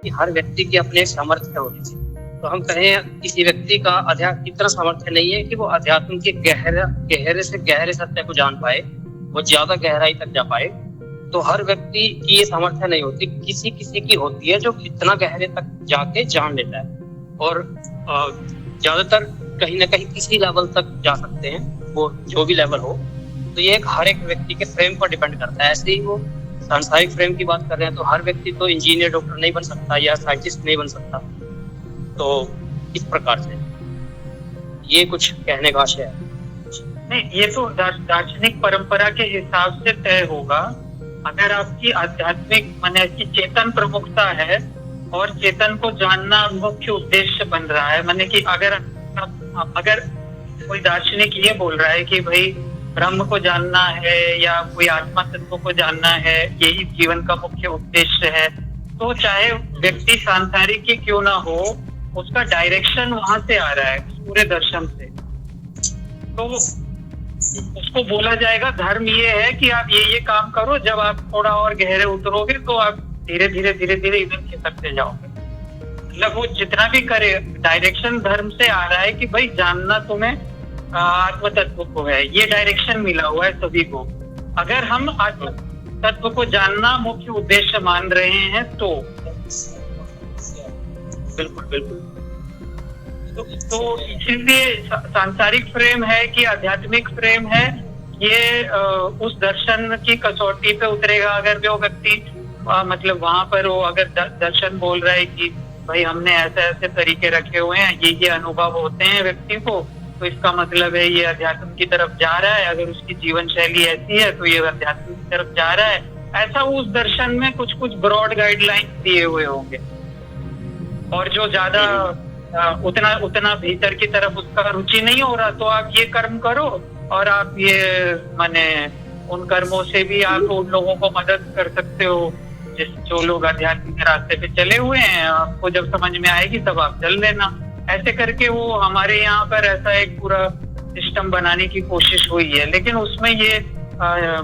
कि हर व्यक्ति की अपने सामर्थ्य होनी चाहिए। तो हम कहें किसी व्यक्ति का अध्यात्म इतना सामर्थ्य नहीं है कि वो अध्यात्म के गहरे से गहरे सत्य को जान पाए, वो ज्यादा गहराई तक जा पाए। तो हर व्यक्ति की ये सामर्थ्य नहीं होती, किसी किसी की होती है जो इतना गहरे तक जाके जान लेता है। और ज्यादातर कहीं ना कहीं किसी लेवल तक जा सकते हैं, वो जो भी लेवल हो। तो ये हर एक व्यक्ति के फ्रेम पर डिपेंड करता है। ऐसे ही वो सांसारिक फ्रेम की बात कर रहे हैं तो हर व्यक्ति तो इंजीनियर डॉक्टर नहीं बन सकता या साइंटिस्ट नहीं बन सकता। तो इस प्रकार से ये कुछ कहने का आशय है। नहीं, ये तो दार्शनिक परंपरा के हिसाब से तय होगा। अगर आपकी आध्यात्मिक माने की चेतन प्रमुखता है और चेतन को जानना मुख्य उद्देश्य बन रहा है, माने कि अगर कोई दार्शनिक ये बोल रहा है कि भाई ब्रह्म को जानना है या कोई आत्मा तत्व को जानना है, यही जीवन का मुख्य उद्देश्य है, तो चाहे व्यक्ति सांसारिक ही क्यों ना हो, उसका डायरेक्शन वहां से आ रहा है, पूरे दर्शन से। तो उसको बोला जाएगा धर्म ये है कि आप ये काम करो, जब आप थोड़ा और गहरे उतरोगे तो आप धीरे धीरे इधर खिसकते जाओगे। मतलब वो जितना भी करे, डायरेक्शन धर्म से आ रहा है कि भाई जानना तुम्हें आत्म तत्व को है, ये डायरेक्शन मिला हुआ है सभी को। अगर हम आत्म तत्व को जानना मुख्य उद्देश्य मान रहे हैं तो बिल्कुल। तो इसीलिए सांसारिक फ्रेम है कि आध्यात्मिक फ्रेम है, ये उस दर्शन की कसौटी पे उतरेगा। अगर वो व्यक्ति मतलब वहां पर वो अगर दर्शन बोल रहा है कि भाई हमने ऐसे तरीके रखे हुए हैं, ये अनुभव होते हैं व्यक्ति को, तो इसका मतलब है ये अध्यात्म की तरफ जा रहा है। अगर उसकी जीवन शैली ऐसी है तो ये अध्यात्म की तरफ जा रहा है। ऐसा उस दर्शन में कुछ ब्रॉड गाइडलाइंस दिए हुए होंगे। और जो ज्यादा उतना भीतर की तरफ उसका रुचि नहीं हो रहा, तो आप ये कर्म करो और आप ये माने उन कर्मों से भी आप उन लोगों को मदद कर सकते हो जो लोग आध्यात्मिक रास्ते पे चले हुए हैं। आपको जब समझ में आएगी तब आप चल लेना। ऐसे करके वो हमारे यहाँ पर ऐसा एक पूरा सिस्टम बनाने की कोशिश हुई है। लेकिन उसमें ये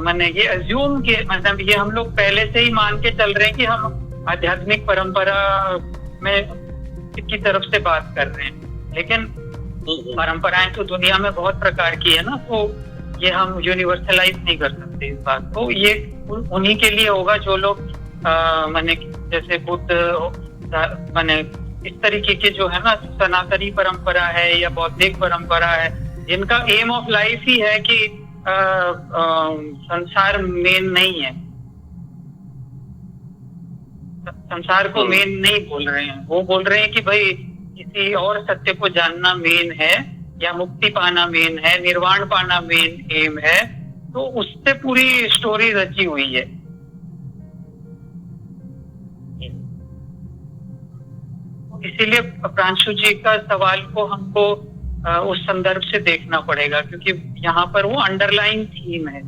मैंने ये अज्यूम के मतलब ये हम लोग पहले से ही मान के चल रहे हैं कि हम आध्यात्मिक परंपरा में की तरफ से बात कर रहे हैं। लेकिन परंपराएं तो दुनिया में बहुत प्रकार की है ना, तो ये हम यूनिवर्सलाइज नहीं कर सकते इस बात को। ये उन्हीं के लिए होगा जो लोग माने जैसे बुद्ध माने इस तरीके के जो है ना सनातनी परंपरा है या बौद्धिक परंपरा है, जिनका एम ऑफ लाइफ ही है कि संसार मेन नहीं है, संसार को मेन नहीं बोल रहे हैं। वो बोल रहे हैं कि भाई किसी और सत्य को जानना मेन है, या मुक्ति पाना मेन है, निर्वाण पाना मेन एम है। तो उससे पूरी स्टोरी रची हुई है। इसीलिए प्रांशु जी का सवाल को हमको उस संदर्भ से देखना पड़ेगा, क्योंकि यहाँ पर वो अंडरलाइन थीम है।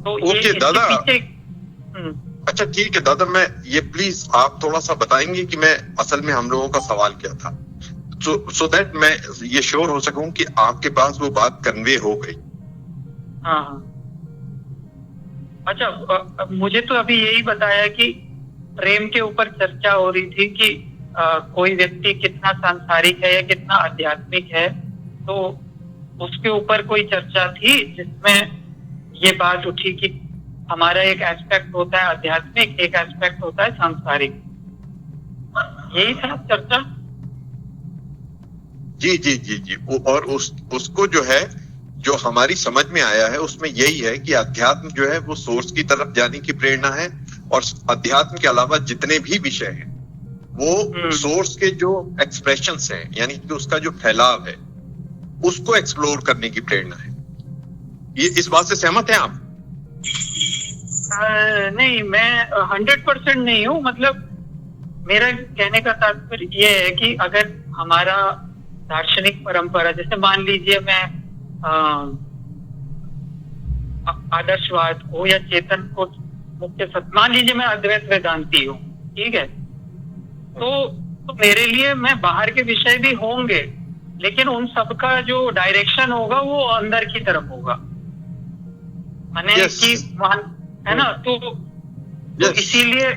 तो ये दादा अच्छा ठीक है दादा, मैं ये प्लीज आप थोड़ा सा बताएंगे कि मैं असल में हम लोगों का सवाल क्या था, सो दैट मैं ये श्योर हो सकूं कि आपके पास वो बात कन्वे हो गई। हाँ। अच्छा, मुझे तो अभी यही बताया कि प्रेम के ऊपर चर्चा हो रही थी कि कोई व्यक्ति कितना सांसारिक है या कितना आध्यात्मिक है, तो उसके ऊपर कोई चर्चा थी जिसमें ये बात उठी कि हमारा एक एस्पेक्ट होता है आध्यात्मिक, एक एस्पेक्ट होता है सांसारिक। यही था चर्चा। जी। और उसको जो है जो हमारी समझ में आया है उसमें यही है कि अध्यात्म जो है वो सोर्स की तरफ जाने की प्रेरणा है, और अध्यात्म के अलावा जितने भी विषय हैं वो सोर्स के जो एक्सप्रेशंस हैं, यानी कि उसका जो फैलाव है उसको एक्सप्लोर करने की प्रेरणा है। ये इस बात से सहमत हैं आप? नहीं, मैं 100% नहीं हूँ। मतलब मेरा कहने का तात्पर्य ये है कि अगर हमारा दार्शनिक परंपरा, जैसे मान लीजिए मैं आदर्शवाद को या चेतन को मुख्य सत्य, मान लीजिए मैं अद्वैत वेदांती हूँ, ठीक है, तो मेरे लिए मैं बाहर के विषय भी होंगे, लेकिन उन सबका जो डायरेक्शन होगा वो अंदर की तरफ होगा। माने कि है ना, तो तो Yes. इसीलिए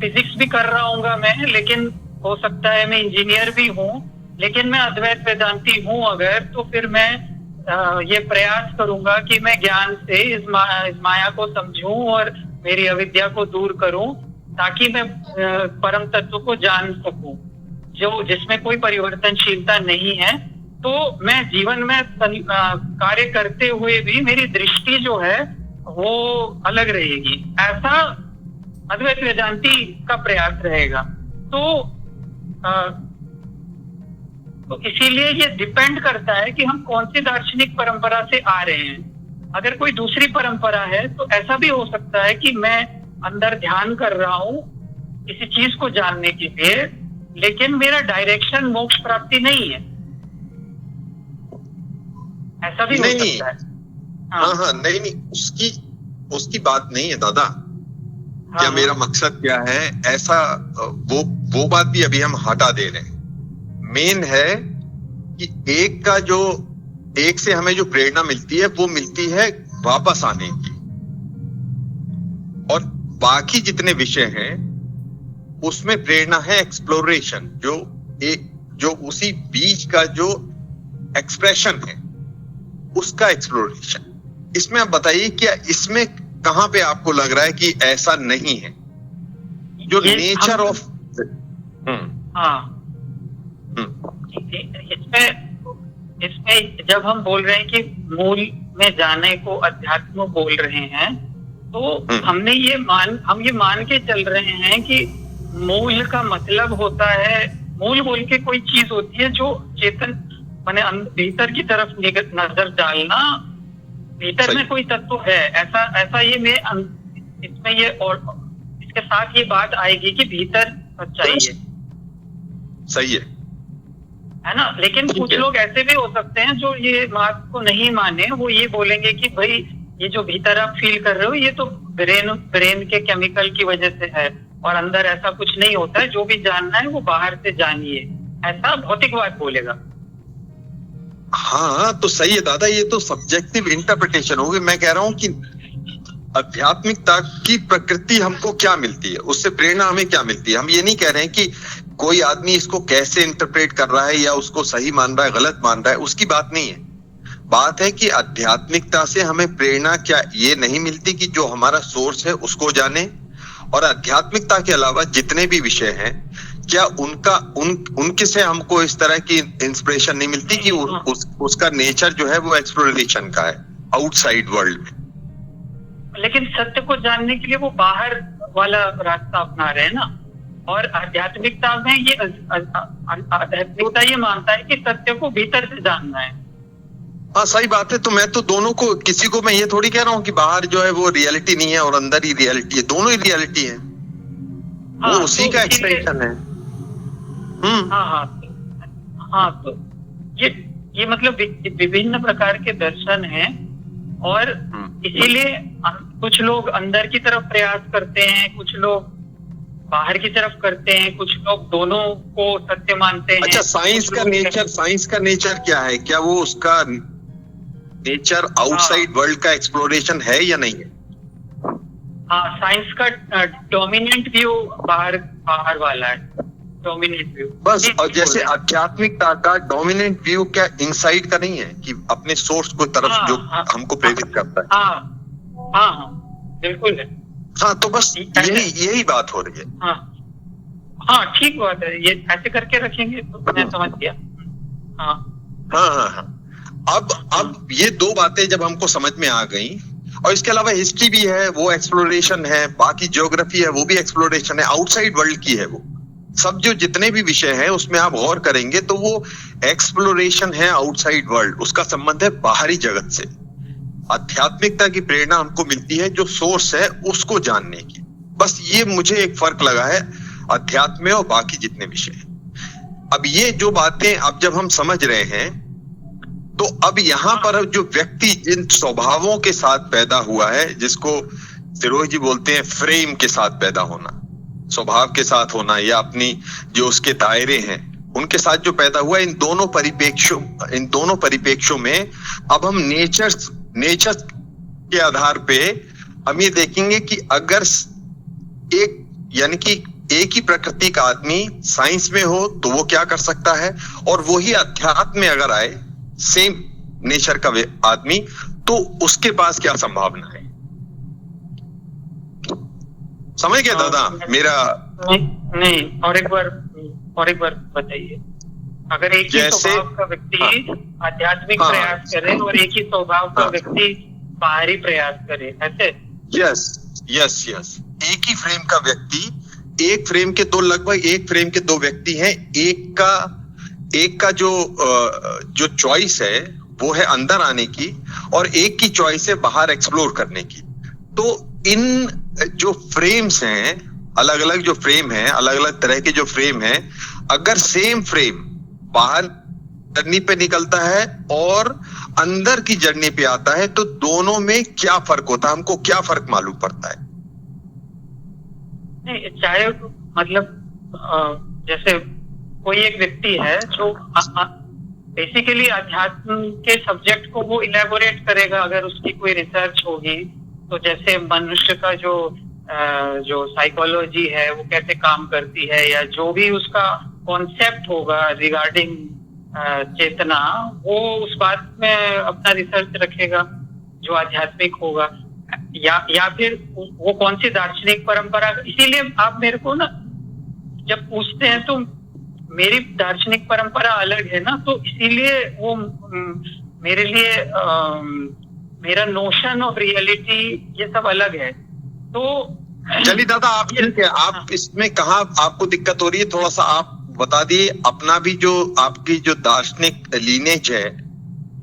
फिजिक्स भी कर रहा हूँ मैं, लेकिन हो सकता है मैं इंजीनियर भी हूँ, लेकिन मैं अद्वैत वेदांती हूँ अगर, तो फिर मैं ये प्रयास करूंगा कि मैं ज्ञान से इस माया को समझूं और मेरी अविद्या को दूर करूं, ताकि मैं परम तत्व को जान सकूं, जो जिसमें कोई परिवर्तनशीलता नहीं है। तो मैं जीवन में कार्य करते हुए भी मेरी दृष्टि जो है वो अलग रहेगी, ऐसा अद्वैत वेदांती का प्रयास रहेगा। तो इसीलिए ये डिपेंड करता है कि हम कौन सी दार्शनिक परंपरा से आ रहे हैं। अगर कोई दूसरी परंपरा है तो ऐसा भी हो सकता है कि मैं अंदर ध्यान कर रहा हूँ किसी चीज को जानने के लिए, लेकिन मेरा डायरेक्शन मोक्ष प्राप्ति नहीं है, ऐसा भी हो सकता है। हाँ, नहीं, उसकी बात नहीं है दादा। क्या मेरा मकसद क्या है, ऐसा वो बात भी अभी हम हटा दे रहे हैं। मेन है कि एक से हमें जो प्रेरणा मिलती है वो मिलती है वापस आने की, और बाकी जितने विषय हैं उसमें प्रेरणा है एक्सप्लोरेशन, जो उसी बीज का जो एक्सप्रेशन है उसका एक्सप्लोरेशन। इसमें आप बताइए, क्या इसमें कहां पे आपको लग रहा है कि ऐसा नहीं है? जो नेचर ऑफ इसमें जब हम बोल रहे हैं कि मूल में जाने को अध्यात्म बोल रहे हैं, तो हम ये मान के चल रहे हैं कि मूल का मतलब होता है, मूल बोल के कोई चीज होती है जो चेतन माने भीतर की तरफ नजर डालना, भीतर में कोई तत्व है, ऐसा ये मैं इसमें ये और इसके साथ ये बात आएगी कि भीतर सच्चाई है, सही है ना। लेकिन कुछ लोग ऐसे भी हो सकते हैं जो ये बात को नहीं माने, वो ये बोलेंगे कि भाई ये जो भीतर आप फील कर रहे हो ये तो ब्रेन के केमिकल की वजह से है, और अंदर ऐसा कुछ नहीं होता है, जो भी जानना है वो बाहर से जानिए, ऐसा भौतिकवाद बोलेगा। हाँ, तो सही है दादा, ये तो सब्जेक्टिव इंटरप्रिटेशन होगी। मैं कह रहा हूँ कि आध्यात्मिकता की प्रकृति हमको क्या मिलती है, उससे प्रेरणा हमें क्या मिलती है। हम ये नहीं कह रहे हैं कि कोई आदमी इसको कैसे इंटरप्रेट कर रहा है या उसको सही मान रहा है गलत मान रहा है, उसकी बात नहीं है। बात है कि आध्यात्मिकता से हमें प्रेरणा क्या ये नहीं मिलती कि जो हमारा सोर्स है उसको जाने, और आध्यात्मिकता के अलावा जितने भी विषय हैं क्या उनके से हमको इस तरह की इंस्पिरेशन नहीं मिलती कि उसका नेचर जो है वो एक्सप्लोरेशन का है आउटसाइड वर्ल्ड में। लेकिन सत्य को जानने के लिए वो बाहर वाला रास्ता अपना रहे हैं ना, और आध्यात्मिकता में ये आध्यात्मिकता ये मानता है कि सत्य को भीतर से जानना है। हाँ, सही बात है। तो मैं तो दोनों को, किसी को मैं ये थोड़ी कह रहा हूँ कि बाहर जो है वो रियलिटी नहीं है और अंदर ही रियलिटी है, दोनों ही रियलिटी है। हाँ, वो उसी का एक्सटेंशन है। हाँ, तो ये मतलब विभिन्न प्रकार के दर्शन हैं, और इसीलिए कुछ लोग अंदर की तरफ प्रयास करते हैं, कुछ लोग बाहर की तरफ करते हैं, कुछ लोग दोनों को सत्य मानते हैं। अच्छा, साइंस का नेचर क्या है? क्या वो उसका नेचर आउटसाइड वर्ल्ड का एक्सप्लोरेशन है या नहीं है? हाँ, साइंस का डोमिनेंट व्यू बाहर वाला है, डोमिनेंट व्यू बस। और जैसे आध्यात्मिकता का डोमिनेंट व्यू क्या इनसाइड का नहीं है कि अपने सोर्स को तरफ जो हमको प्रेरित करता है? हाँ, बिल्कुल है। हाँ, तो बस यही बात हो रही है। हाँ, ठीक बात है। ये ऐसे करके रखेंगे तो मैं समझ गया। हाँ। अब ये दो बातें जब हमको समझ में आ गई, और इसके अलावा हिस्ट्री भी है, वो एक्सप्लोरेशन है, बाकी ज्योग्राफी है, वो भी एक्सप्लोरेशन है, आउटसाइड वर्ल्ड की है। वो सब जो जितने भी विषय हैं उसमें आप गौर करेंगे तो वो एक्सप्लोरेशन है आउटसाइड वर्ल्ड, उसका संबंध है बाहरी जगत से। आध्यात्मिकता की प्रेरणा हमको मिलती है जो सोर्स है उसको जानने की। बस ये मुझे एक फर्क लगा है अध्यात्म में और बाकी जितने विषय। अब ये जो बातें अब जब हम समझ रहे हैं, तो अब यहाँ पर जो व्यक्ति जिन स्वभावों के साथ पैदा हुआ है, जिसको सिरोही जी बोलते हैं फ्रेम के साथ पैदा होना, स्वभाव के साथ होना, या अपनी जो उसके दायरे हैं उनके साथ जो पैदा हुआ, इन दोनों परिप्रेक्ष्यों में अब हम नेचर के आधार पे हम ये देखेंगे कि अगर एक यानी कि एक ही प्रकृति का आदमी साइंस में हो तो वो क्या कर सकता है, और वही अध्यात्म में अगर आए सेम नेचर का आदमी तो उसके पास क्या संभावना है? समझ गए दादा मेरा? नहीं, और एक बार बताइए। अगर एक ही स्वभाव का व्यक्ति आध्यात्मिक प्रयास करे और एक ही स्वभाव का व्यक्ति बाहरी प्रयास करे, ऐसे? यस एक ही फ्रेम का व्यक्ति, एक फ्रेम के दो, लगभग एक फ्रेम के दो व्यक्ति हैं। एक का जो चॉइस है वो है अंदर आने की, और एक की चॉइस है बाहर एक्सप्लोर करने की। तो इन जो फ्रेम्स हैं, अलग अलग जो फ्रेम हैं, अलग अलग तरह के जो फ्रेम हैं, अगर सेम फ्रेम बाहर जर्नी पे निकलता है और अंदर की जर्नी पे आता है तो दोनों में क्या फर्क होता है? हमको क्या फर्क मालूम पड़ता है? नहीं, चाहे मतलब जैसे कोई एक व्यक्ति है जो बेसिकली अध्यात्म के सब्जेक्ट को वो इलेबोरेट करेगा अगर उसकी कोई रिसर्च होगी, तो जैसे मनुष्य का जो साइकोलॉजी है वो कैसे काम करती है, या जो भी उसका कॉन्सेप्ट होगा रिगार्डिंग चेतना, वो उस बात में अपना रिसर्च रखेगा जो आध्यात्मिक होगा, या फिर वो कौन सी दार्शनिक परंपरा। इसीलिए आप मेरे को ना जब पूछते हैं तो मेरी दार्शनिक परंपरा अलग है ना, तो इसीलिए वो मेरे लिए मेरा नोशन ऑफ रियलिटी ये सब अलग है। तो चलिए दादा, आप ठीक है, आप इसमें कहाँ आपको दिक्कत हो रही है, थोड़ा सा आप बता दिए। अपना भी जो आपकी जो दार्शनिक लीनेज है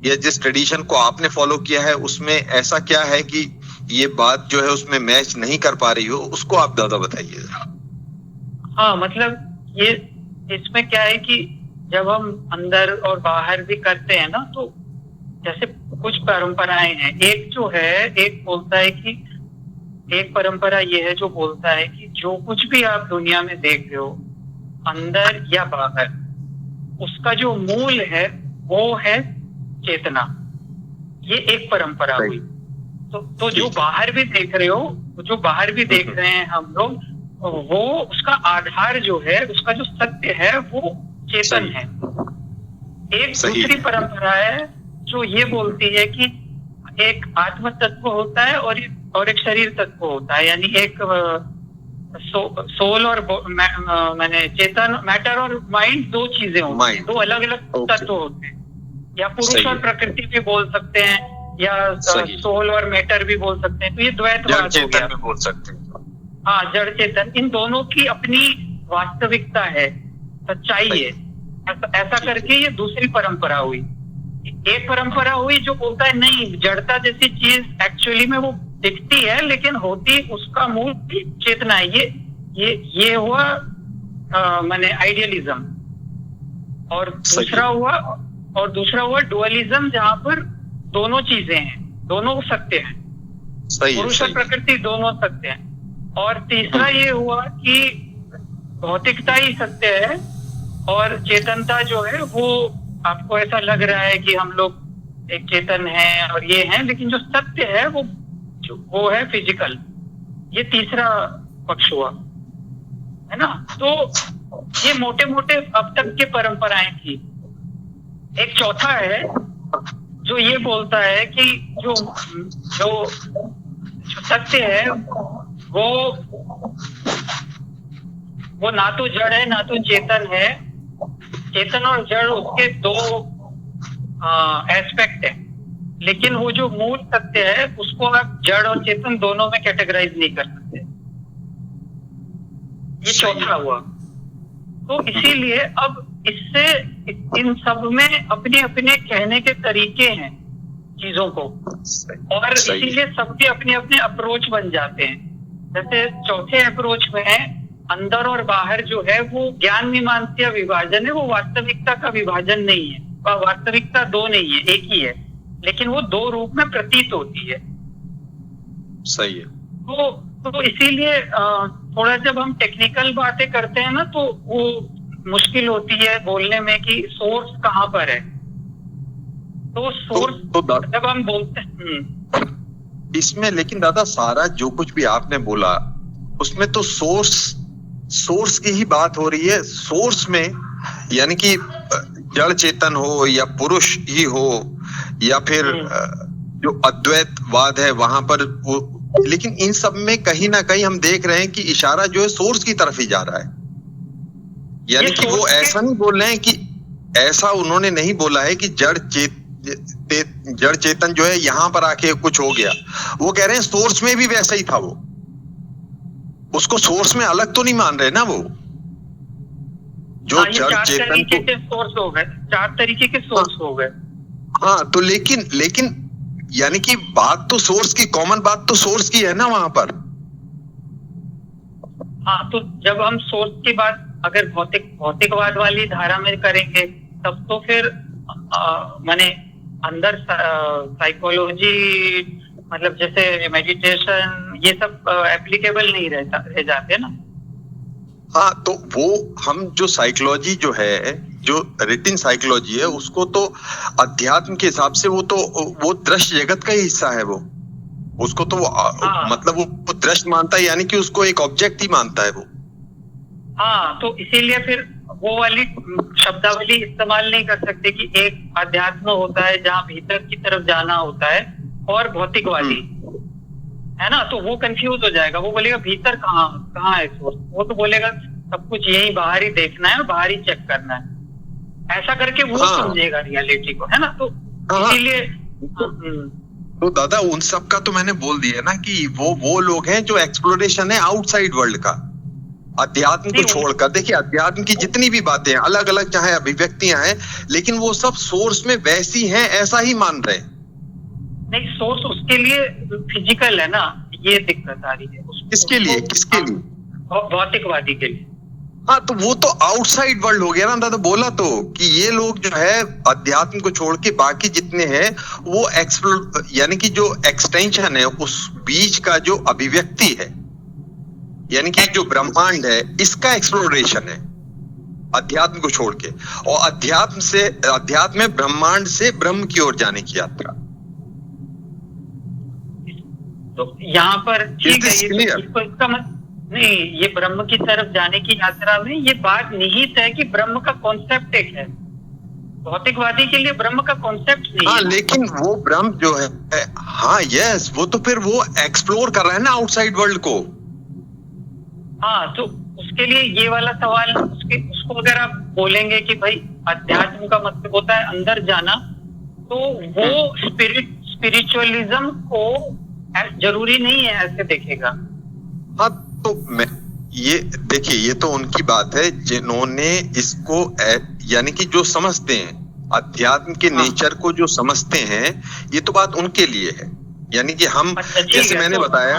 या जिस ट्रेडिशन को आपने फॉलो किया है उसमें ऐसा क्या है कि ये बात जो है उसमें मैच नहीं कर पा रही हो, उसको आप दादा बताइए। हाँ, मतलब ये इसमें क्या है कि जब हम अंदर और बाहर भी करते हैं ना, तो जैसे कुछ परंपराएं हैं। एक जो है, एक बोलता है कि एक परंपरा ये है जो बोलता है कि जो कुछ भी आप दुनिया में देख रहे हो अंदर या बाहर, उसका जो मूल है वो है चेतना। ये एक परंपरा हुई। तो जो बाहर भी देख रहे हो, जो बाहर भी देख रहे हैं हम लोग, वो उसका आधार जो है, उसका जो सत्य है वो चेतन है। एक दूसरी परंपरा है जो ये बोलती है कि एक आत्म तत्व होता है और एक शरीर तत्व होता है, यानी एक सोल और मैंने चेतन, मैटर और माइंड, दो चीजें होती हैं, दो अलग अलग तत्व होते हैं। या पुरुष और प्रकृति भी बोल सकते हैं, या सोल और मैटर भी बोल सकते हैं। तो ये द्वैतवाद हो गया, बोल सकते हैं। हाँ, जड़ चेतन, इन दोनों की अपनी वास्तविकता है, सच्चाई है। ऐसा करके ये दूसरी परंपरा हुई। एक परंपरा हुई जो बोलता है नहीं, जड़ता जैसी चीज एक्चुअली में वो दिखती है लेकिन होती उसका मूल चेतना है। ये हुआ माने आइडियलिज्म। और दूसरा हुआ डुअलिज्म, जहां पर दोनों चीजें हैं, दोनों सत्य हैं, पुरुष और प्रकृति दोनों सत्य हैं। और तीसरा ये हुआ कि भौतिकता ही सत्य है और चेतनता जो है वो आपको ऐसा लग रहा है कि हम लोग एक चेतन है और ये है, लेकिन जो सत्य है वो है फिजिकल। ये तीसरा पक्ष हुआ, है ना। तो ये मोटे मोटे अब तक के परंपराएं थी। एक चौथा है जो ये बोलता है कि जो सत्य है वो ना तो जड़ है ना तो चेतन है। चेतन और जड़ उसके दो एस्पेक्ट है, लेकिन वो जो मूल सत्य है उसको आप जड़ और चेतन दोनों में कैटेगराइज नहीं कर सकते। ये चौथा हुआ। तो इसीलिए अब इससे इन सब में अपने अपने कहने के तरीके हैं चीजों को, और इसीलिए सबके अपने अपने अप्रोच बन जाते हैं। जैसे चौथे अप्रोच में है अंदर और बाहर जो है वो ज्ञान मीमांसा विभाजन है, वो वास्तविकता का विभाजन नहीं है। वास्तविकता दो नहीं है, एक ही है, लेकिन वो दो रूप में प्रतीत होती है। सही है। तो इसीलिए थोड़ा जब हम टेक्निकल बातें करते हैं ना, तो वो मुश्किल होती है बोलने में कि सोर्स कहाँ पर है। तो सोर्स जब हम बोलते हैं इसमें, लेकिन दादा सारा जो कुछ भी आपने बोला उसमें तो सोर्स की ही बात हो रही है। सोर्स में यानी कि जड़ चेतन हो या पुरुष ही हो या फिर जो अद्वैतवाद है वहां पर वो, लेकिन इन सब में कहीं ना कहीं हम देख रहे हैं कि इशारा जो है सोर्स की तरफ ही जा रहा है। यानी कि वो ऐसा नहीं बोल रहे हैं कि ऐसा उन्होंने नहीं बोला है कि जड़ चेतन जो है यहां पर आके कुछ हो गया। वो कह रहे हैं सोर्स में भी वैसा ही था वो, उसको सोर्स में अलग तो नहीं मान रहे ना वो। जो जड़ चेतन के सोर्स हो गए, 4 तरीके के सोर्स हो गए। हाँ, तो लेकिन यानी कि बात तो सोर्स की, कॉमन बात तो सोर्स की है ना वहां पर। हाँ, तो जब हम सोर्स की बात अगर भौतिकवाद वाली धारा में करेंगे तब तो फिर माने अंदर साइकोलॉजी मतलब जैसे मेडिटेशन ये सब एप्लीकेबल नहीं रह जाते ना। हाँ, तो वो हम जो साइकोलॉजी जो है, जो रिटिन साइकोलॉजी है, उसको तो अध्यात्म के हिसाब से वो दृश्य जगत का ही हिस्सा है। वो उसको तो मतलब वो दृश्य मानता है, यानी कि उसको एक ऑब्जेक्ट ही मानता है वो। हाँ, तो इसीलिए फिर वो वाली शब्दावली इस्तेमाल नहीं कर सकते कि एक अध्यात्म होता है जहाँ भीतर की तरफ जाना होता है और भौतिकवादी है ना, तो वो कंफ्यूज हो जाएगा। वो बोलेगा भीतर कहाँ है सोर्स, वो तो बोलेगा सब कुछ यही बाहर ही देखना है और बाहर ही चेक करना है, ऐसा करके वो समझेगा रियलिटी को, है ना। तो इसीलिए तो दादा उन सब का तो मैंने बोल दिया ना कि वो लोग हैं जो एक्सप्लोरेशन है आउटसाइड वर्ल्ड का, अध्यात्म को छोड़कर। देखिए अध्यात्म की जितनी भी बातें हैं अलग अलग चाहे अभिव्यक्तियां हैं, लेकिन वो सब सोर्स में वैसी हैं ऐसा ही मान रहे हैं। नहीं, सोर्स उसके लिए फिजिकल है ना, ये दिक्कत आ रही है। किसके लिए? भौतिकवादी के लिए। हाँ, तो वो तो आउटसाइड वर्ल्ड हो गया ना दादा। बोला तो कि ये लोग जो है अध्यात्म को छोड़ के बाकी जितने हैं वो यानी कि जो एक्सटेंशन है उस बीच का जो अभिव्यक्ति है, यानी कि जो ब्रह्मांड है इसका एक्सप्लोरेशन है अध्यात्म को छोड़ के। और अध्यात्म में ब्रह्मांड से ब्रह्म की ओर जाने की यात्रा। तो यहाँ पर ठीक है, इसका नहीं, ये ब्रह्म की तरफ जाने की यात्रा में ये बात निहित है कि ब्रह्म का कॉन्सेप्ट एक है। भौतिकवादी के लिए ब्रह्म का कॉन्सेप्ट नहीं है। लेकिन वो ब्रह्म जो है, हाँ यस, वो तो फिर वो एक्सप्लोर कर रहा है ना आउटसाइड वर्ल्ड को। हाँ, तो उसके लिए ये वाला सवाल उसको अगर आप बोलेंगे कि भाई अध्यात्म का मतलब होता है अंदर जाना, तो वो स्पिरिचुअलिज्म को जरूरी नहीं है ऐसे देखेगा। हाँ, तो ये देखिए, ये तो उनकी बात है जिन्होंने इसको यानी कि जो समझते हैं अध्यात्म के नेचर को, जो समझते हैं, ये तो बात उनके लिए है। यानी कि हम जैसे मैंने बताया,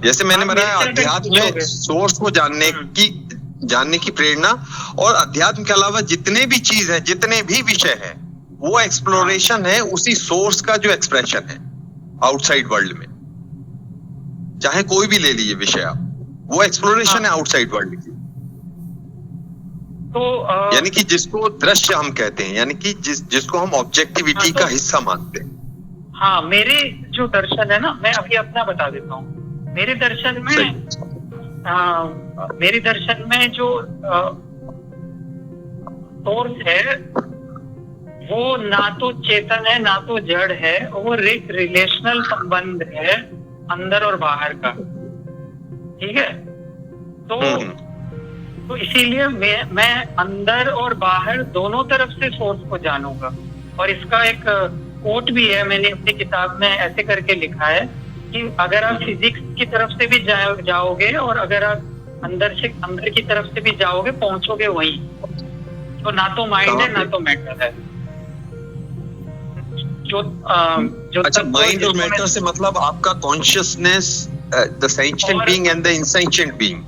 जैसे मैंने बताया अध्यात्म में सोर्स को जानने की प्रेरणा, और अध्यात्म के अलावा जितने भी चीज है, जितने भी विषय है, वो एक्सप्लोरेशन है उसी सोर्स का जो एक्सप्रेशन है आउटसाइड वर्ल्ड में। चाहे कोई भी ले लीजिए विषय आप, वो एक्सप्लोरेशन है आउटसाइड वर्ल्ड की। तो यानी कि जिसको दृश्य हम कहते हैं, यानी कि जिसको हम ऑब्जेक्टिविटी का हिस्सा मानते हैं। हाँ, मेरे जो दर्शन है ना, मैं अभी अपना बता देता हूँ। मेरे दर्शन में जो सोर्स है वो ना तो चेतन है ना तो जड़ है, वो रिलेशनल संबंध है अंदर और बाहर का। ठीक है, तो इसीलिए मैं अंदर और बाहर दोनों तरफ से सोर्स को जानूंगा। और इसका एक कोट भी है, मैंने अपनी किताब में ऐसे करके लिखा है कि अगर आप फिजिक्स की तरफ से भी जाओगे और अगर आप अंदर की तरफ से भी जाओगे, पहुंचोगे वहीं। तो ना तो माइंड है ना तो मैटर है। जो अच्छा, माइंड और मैटर से मतलब आपका consciousness, the sentient being and the insentient being,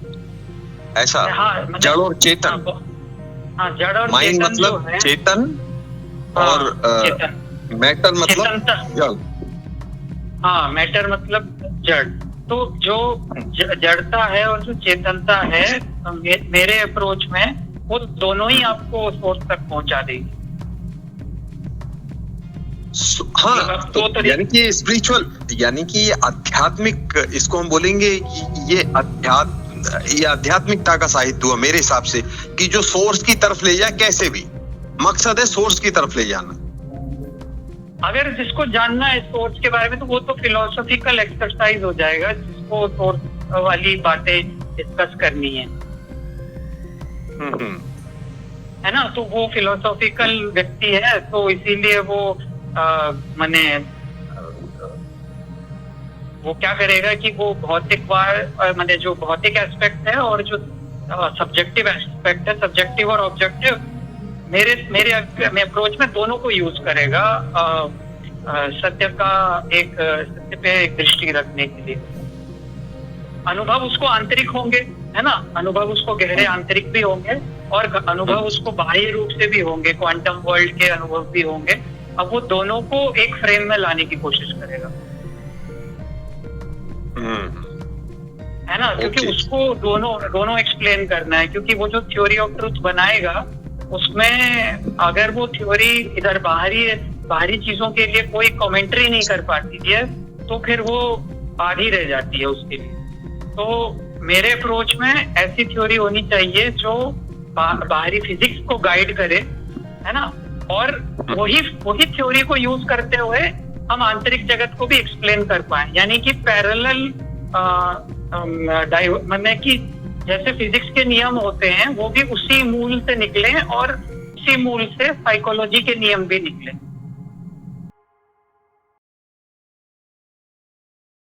ऐसा? हाँ, जड़ और चेतन। हाँ, जड़ और माइंड चेतन मतलब चेतन, और मैटर मतलब जड़। हाँ, मैटर मतलब जड़। तो जो जड़ता है और जो चेतनता है, मेरे अप्रोच में वो दोनों ही आपको सोर्स तक पहुंचा देगी। हाँ, तो यानी कि स्पिरिचुअल, यानी कि ये आध्यात्मिक, इसको हम बोलेंगे कि ये आध्यात्मिकता का साहित्य हुआ मेरे हिसाब से, कि जो सोर्स की तरफ ले जाए, कैसे भी मकसद है सोर्स की तरफ ले जाना। अगर जिसको जानना है सोर्स के बारे में तो वो तो फिलोसॉफिकल एक्सरसाइज हो जाएगा, जिसको सोर्स वाली बातें डिस्कस करनी है ना, तो वो फिलोसॉफिकल व्यक्ति है, तो इसीलिए वो माने वो क्या करेगा कि वो भौतिकवाद माने जो भौतिक एस्पेक्ट है और जो सब्जेक्टिव एस्पेक्ट है, सब्जेक्टिव और ऑब्जेक्टिव, मेरे अप्रोच में दोनों को यूज करेगा सत्य पे एक दृष्टि रखने के लिए। अनुभव उसको आंतरिक होंगे, है ना, अनुभव उसको गहरे आंतरिक भी होंगे और अनुभव उसको बाह्य रूप से भी होंगे, क्वांटम वर्ल्ड के अनुभव भी होंगे। अब वो दोनों को एक फ्रेम में लाने की कोशिश करेगा, है ना, क्योंकि उसको दोनों एक्सप्लेन करना है, क्योंकि वो जो थ्योरी ऑफ ट्रुथ बनाएगा उसमें अगर वो थ्योरी इधर बाहरी चीजों के लिए कोई कमेंट्री नहीं कर पाती है तो फिर वो आधी रह जाती है उसके लिए। तो मेरे अप्रोच में ऐसी थ्योरी होनी चाहिए जो बाहरी फिजिक्स को गाइड करे, है ना, और वही थ्योरी को यूज करते हुए हम आंतरिक जगत को भी एक्सप्लेन कर पाए, यानी कि पैरेलल माने कि जैसे फिजिक्स के नियम होते हैं वो भी उसी मूल से निकले और उसी मूल से साइकोलॉजी के नियम भी निकले।